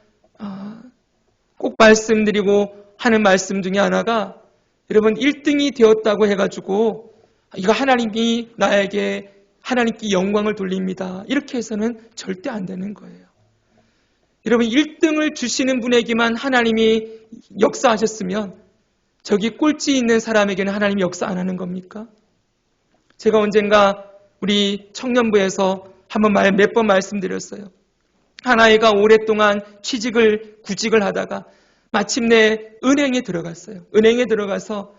꼭 말씀드리고 하는 말씀 중에 하나가 여러분 1등이 되었다고 해가지고 이거 하나님이 나에게 하나님께 영광을 돌립니다. 이렇게 해서는 절대 안 되는 거예요. 여러분 1등을 주시는 분에게만 하나님이 역사하셨으면 저기 꼴찌 있는 사람에게는 하나님이 역사 안 하는 겁니까? 제가 언젠가 우리 청년부에서 몇 번 말씀드렸어요. 한 아이가 오랫동안 구직을 하다가 마침내 은행에 들어갔어요. 은행에 들어가서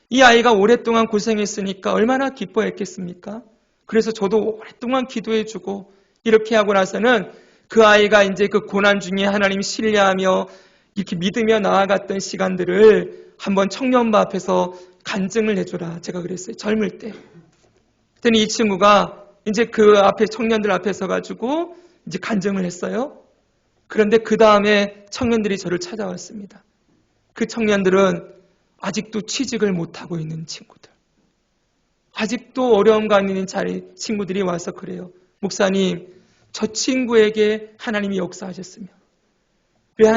이 아이가 오랫동안 고생했으니까 얼마나 기뻐했겠습니까? 그래서 저도 오랫동안 기도해주고 이렇게 하고 나서는 그 아이가 이제 그 고난 중에 하나님 신뢰하며 이렇게 믿으며 나아갔던 시간들을 한번 청년부 앞에서 간증을 해줘라. 제가 그랬어요. 젊을 때. 그랬더니 이 친구가 이제 그 앞에 청년들 앞에 서가지고 이제 간증을 했어요. 그런데 그 다음에 청년들이 저를 찾아왔습니다. 그 청년들은 아직도 취직을 못하고 있는 친구들. 아직도 어려움과 있는 친구들이 와서 그래요. 목사님, 저 친구에게 하나님이 역사하셨으면 왜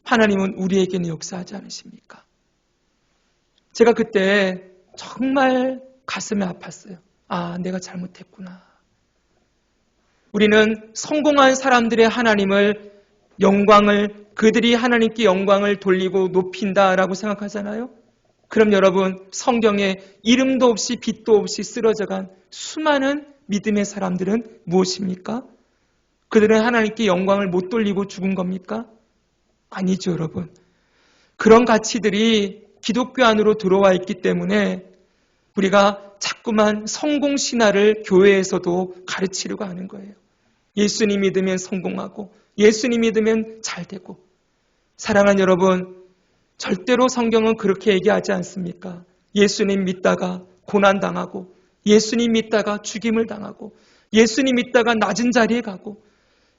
하나님은 우리에게는 역사하지 않으십니까? 제가 그때 정말 가슴이 아팠어요. 아, 내가 잘못했구나. 우리는 성공한 사람들의 그들이 하나님께 영광을 돌리고 높인다라고 생각하잖아요. 그럼 여러분, 성경에 이름도 없이 빛도 없이 쓰러져간 수많은 믿음의 사람들은 무엇입니까? 그들은 하나님께 영광을 못 돌리고 죽은 겁니까? 아니죠, 여러분. 그런 가치들이 기독교 안으로 들어와 있기 때문에 우리가 자꾸만 성공 신화를 교회에서도 가르치려고 하는 거예요. 예수님 믿으면 성공하고 예수님 믿으면 잘 되고. 사랑하는 여러분, 절대로 성경은 그렇게 얘기하지 않습니까? 예수님 믿다가 고난당하고 예수님 믿다가 죽임을 당하고 예수님 믿다가 낮은 자리에 가고.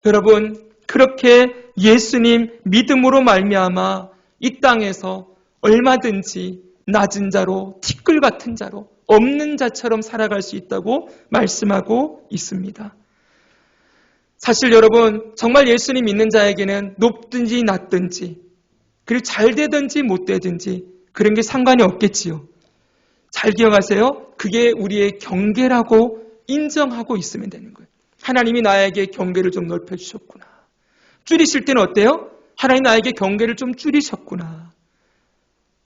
여러분, 그렇게 예수님 믿음으로 말미암아 이 땅에서 얼마든지 낮은 자로, 티끌 같은 자로, 없는 자처럼 살아갈 수 있다고 말씀하고 있습니다. 사실 여러분, 정말 예수님 믿는 자에게는 높든지 낮든지, 그리고 잘 되든지 못 되든지 그런 게 상관이 없겠지요. 잘 기억하세요. 그게 우리의 경계라고 인정하고 있으면 되는 거예요. 하나님이 나에게 경계를 좀 넓혀주셨구나. 줄이실 때는 어때요? 하나님 나에게 경계를 좀 줄이셨구나.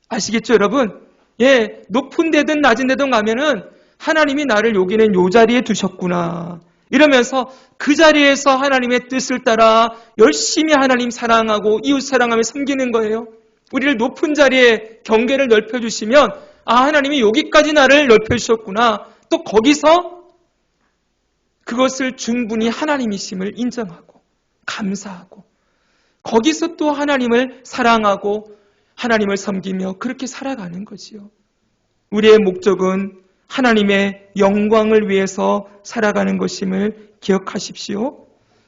아시겠죠, 여러분? 예, 높은 데든 낮은 데든 가면은 하나님이 나를 여기는 요 자리에 두셨구나. 이러면서 그 자리에서 하나님의 뜻을 따라 열심히 하나님 사랑하고 이웃 사랑하며 섬기는 거예요. 우리를 높은 자리에 경계를 넓혀주시면 아, 하나님이 여기까지 나를 넓혀주셨구나. 또 거기서 그것을 충분히 하나님이심을 인정하고 감사하고 거기서 또 하나님을 사랑하고 하나님을 섬기며 그렇게 살아가는 거지요. 우리의 목적은 하나님의 영광을 위해서 살아가는 것임을 기억하십시오.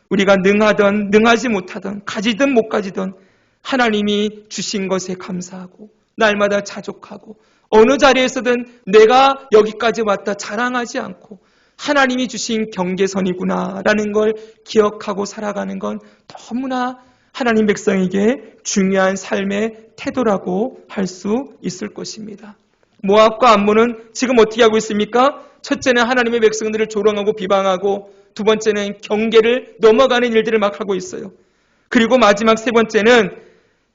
우리가 능하든 능하지 못하든 가지든 못 가지든 하나님이 주신 것에 감사하고 날마다 자족하고 어느 자리에서든 내가 여기까지 왔다 자랑하지 않고 하나님이 주신 경계선이구나라는 걸 기억하고 살아가는 건 너무나 하나님 백성에게 중요한 삶의 태도라고 할 수 있을 것입니다. 모압과 암몬은 지금 어떻게 하고 있습니까? 첫째는 하나님의 백성들을 조롱하고 비방하고 두 번째는 경계를 넘어가는 일들을 막 하고 있어요. 그리고 마지막 세 번째는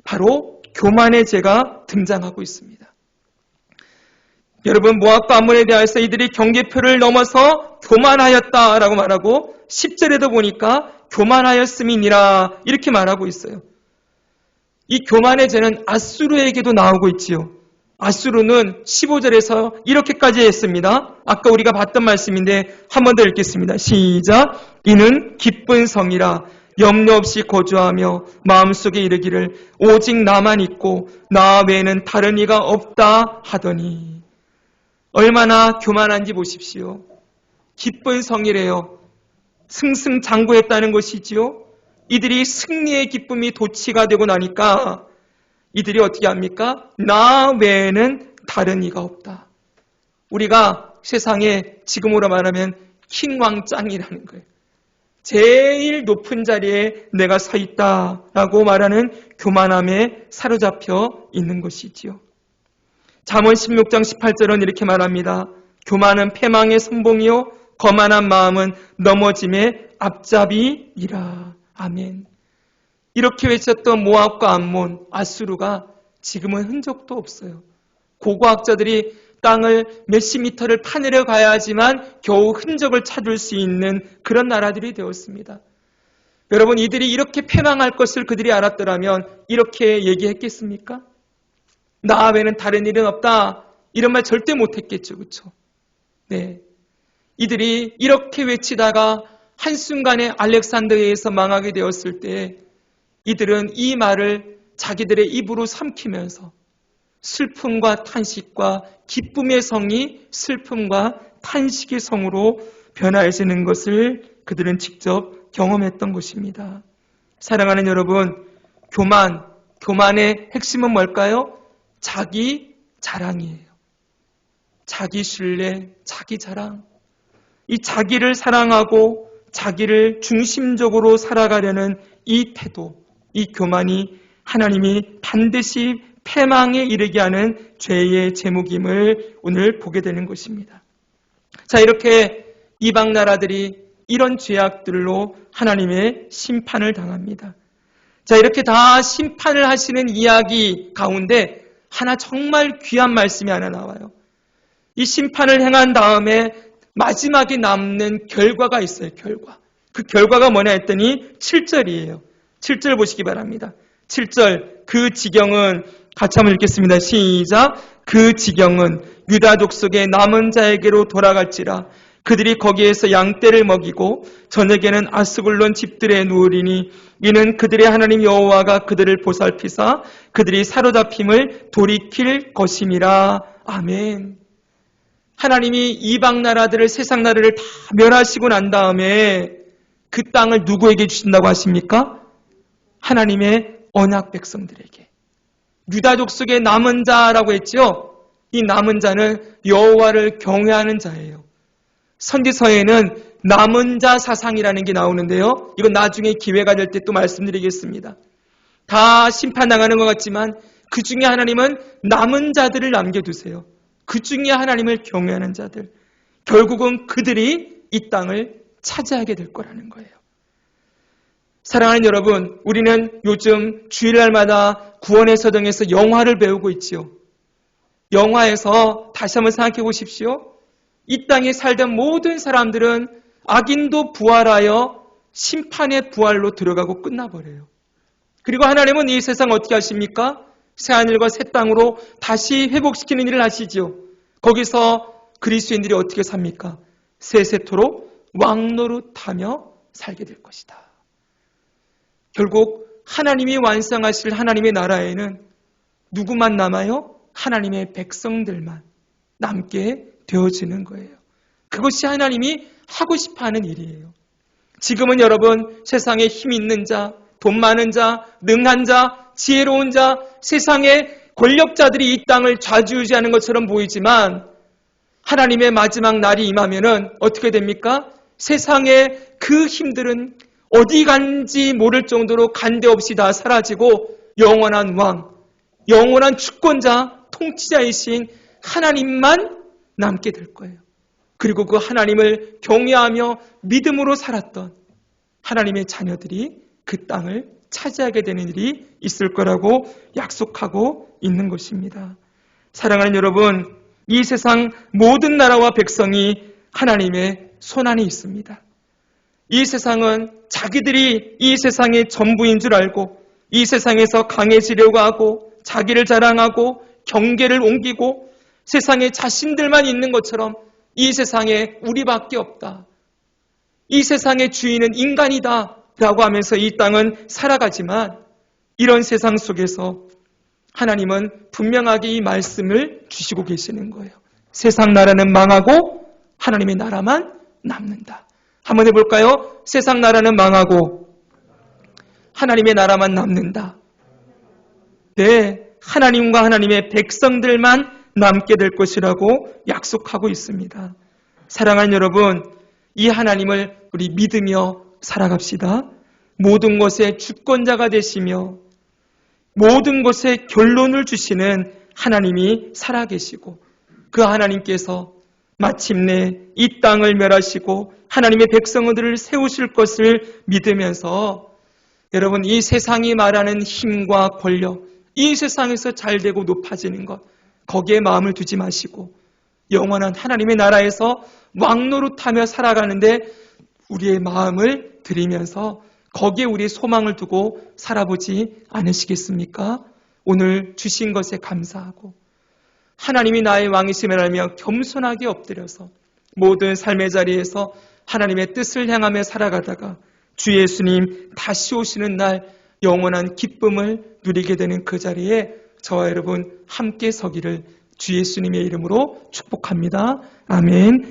바로 교만의 죄가 등장하고 있습니다. 여러분, 모압과 암몬에 대해서 이들이 경계표를 넘어서 교만하였다라고 말하고 10절에도 보니까 교만하였음이니라 이렇게 말하고 있어요. 이 교만의 죄는 아수르에게도 나오고 있지요. 아수르는 15절에서 이렇게까지 했습니다. 아까 우리가 봤던 말씀인데 한 번 더 읽겠습니다. 시작. 이는 기쁜 성이라 염려 없이 거주하며 마음속에 이르기를 오직 나만 있고 나 외에는 다른 이가 없다 하더니. 얼마나 교만한지 보십시오. 기쁜 성이래요. 승승장구했다는 것이지요. 이들이 승리의 기쁨이 도취가 되고 나니까 이들이 어떻게 합니까? 나 외에는 다른 이가 없다. 우리가 세상에 지금으로 말하면 킹왕짱이라는 거예요. 제일 높은 자리에 내가 서 있다라고 말하는 교만함에 사로잡혀 있는 것이지요. 잠언 16장 18절은 이렇게 말합니다. 교만은 패망의 선봉이요 거만한 마음은 넘어짐의 앞잡이이라. 아멘. 이렇게 외쳤던 모압과 암몬, 아수르가 지금은 흔적도 없어요. 고고학자들이 땅을 몇십 미터를 파내려 가야 하지만 겨우 흔적을 찾을 수 있는 그런 나라들이 되었습니다. 여러분, 이들이 이렇게 패망할 것을 그들이 알았더라면 이렇게 얘기했겠습니까? 나 외에는 다른 일은 없다. 이런 말 절대 못했겠죠. 그렇죠? 네. 이들이 이렇게 외치다가 한순간에 알렉산드리아에서 망하게 되었을 때 이들은 이 말을 자기들의 입으로 삼키면서 슬픔과 탄식과 기쁨의 성이 슬픔과 탄식의 성으로 변화해지는 것을 그들은 직접 경험했던 것입니다. 사랑하는 여러분, 교만의 핵심은 뭘까요? 자기 자랑이에요. 자기 신뢰, 자기 자랑. 이 자기를 사랑하고 자기를 중심적으로 살아가려는 이 태도, 이 교만이 하나님이 반드시 패망에 이르게 하는 죄의 제목임을 오늘 보게 되는 것입니다. 자, 이렇게 이방 나라들이 이런 죄악들로 하나님의 심판을 당합니다. 자, 이렇게 다 심판을 하시는 이야기 가운데 하나 정말 귀한 말씀이 하나 나와요. 이 심판을 행한 다음에 마지막에 남는 결과가 있어요. 결과. 그 결과가 뭐냐 했더니 7절이에요. 7절 보시기 바랍니다. 7절. 그 지경은 같이 한번 읽겠습니다. 시작. 그 지경은 유다 족속의 남은 자에게로 돌아갈지라. 그들이 거기에서 양떼를 먹이고 저녁에는 아스글론 집들에 누우리니 이는 그들의 하나님 여호와가 그들을 보살피사 그들이 사로잡힘을 돌이킬 것임이라. 아멘. 하나님이 이방 나라들을, 세상 나라를 다 멸하시고 난 다음에 그 땅을 누구에게 주신다고 하십니까? 하나님의 언약 백성들에게. 유다 족속의 남은 자라고 했죠. 이 남은 자는 여호와를 경외하는 자예요. 선지서에는 남은 자 사상이라는 게 나오는데요. 이건 나중에 기회가 될 때 또 말씀드리겠습니다. 다 심판당하는 것 같지만 그 중에 하나님은 남은 자들을 남겨두세요. 그 중에 하나님을 경외하는 자들. 결국은 그들이 이 땅을 차지하게 될 거라는 거예요. 사랑하는 여러분, 우리는 요즘 주일날마다 구원의 서정에서 영화를 배우고 있지요. 영화에서 다시 한번 생각해 보십시오. 이 땅에 살던 모든 사람들은 악인도 부활하여 심판의 부활로 들어가고 끝나버려요. 그리고 하나님은 이 세상 어떻게 하십니까? 새하늘과 새 땅으로 다시 회복시키는 일을 하시지요. 거기서 그리스도인들이 어떻게 삽니까? 세세토록 왕노릇하며 살게 될 것이다. 결국 하나님이 완성하실 하나님의 나라에는 누구만 남아요? 하나님의 백성들만 남게 되어지는 거예요. 그것이 하나님이 하고 싶어하는 일이에요. 지금은 여러분 세상에 힘 있는 자, 돈 많은 자, 능한 자, 지혜로운 자, 세상에 권력자들이 이 땅을 좌지우지하는 것처럼 보이지만 하나님의 마지막 날이 임하면은 어떻게 됩니까? 세상의 그 힘들은 어디 간지 모를 정도로 간데 없이 다 사라지고 영원한 왕, 영원한 주권자, 통치자이신 하나님만 남게 될 거예요. 그리고 그 하나님을 경외하며 믿음으로 살았던 하나님의 자녀들이 그 땅을 차지하게 되는 일이 있을 거라고 약속하고 있는 것입니다. 사랑하는 여러분, 이 세상 모든 나라와 백성이 하나님의 손안에 있습니다. 이 세상은 자기들이 이 세상의 전부인 줄 알고 이 세상에서 강해지려고 하고 자기를 자랑하고 경계를 옮기고 세상에 자신들만 있는 것처럼 이 세상에 우리밖에 없다. 이 세상의 주인은 인간이다 라고 하면서 이 땅은 살아가지만 이런 세상 속에서 하나님은 분명하게 이 말씀을 주시고 계시는 거예요. 세상 나라는 망하고 하나님의 나라만 남는다. 한번 해볼까요? 세상 나라는 망하고 하나님의 나라만 남는다. 네, 하나님과 하나님의 백성들만 남게 될 것이라고 약속하고 있습니다. 사랑하는 여러분, 이 하나님을 우리 믿으며 살아갑시다. 모든 것의 주권자가 되시며 모든 것의 결론을 주시는 하나님이 살아계시고 그 하나님께서 마침내 이 땅을 멸하시고 하나님의 백성들을 세우실 것을 믿으면서 여러분, 이 세상이 말하는 힘과 권력, 이 세상에서 잘되고 높아지는 것, 거기에 마음을 두지 마시고 영원한 하나님의 나라에서 왕노릇하며 살아가는데 우리의 마음을 들이면서 거기에 우리의 소망을 두고 살아보지 않으시겠습니까? 오늘 주신 것에 감사하고 하나님이 나의 왕이심을 알며 겸손하게 엎드려서 모든 삶의 자리에서 하나님의 뜻을 향하며 살아가다가 주 예수님 다시 오시는 날 영원한 기쁨을 누리게 되는 그 자리에 저와 여러분 함께 서기를 주 예수님의 이름으로 축복합니다. 아멘.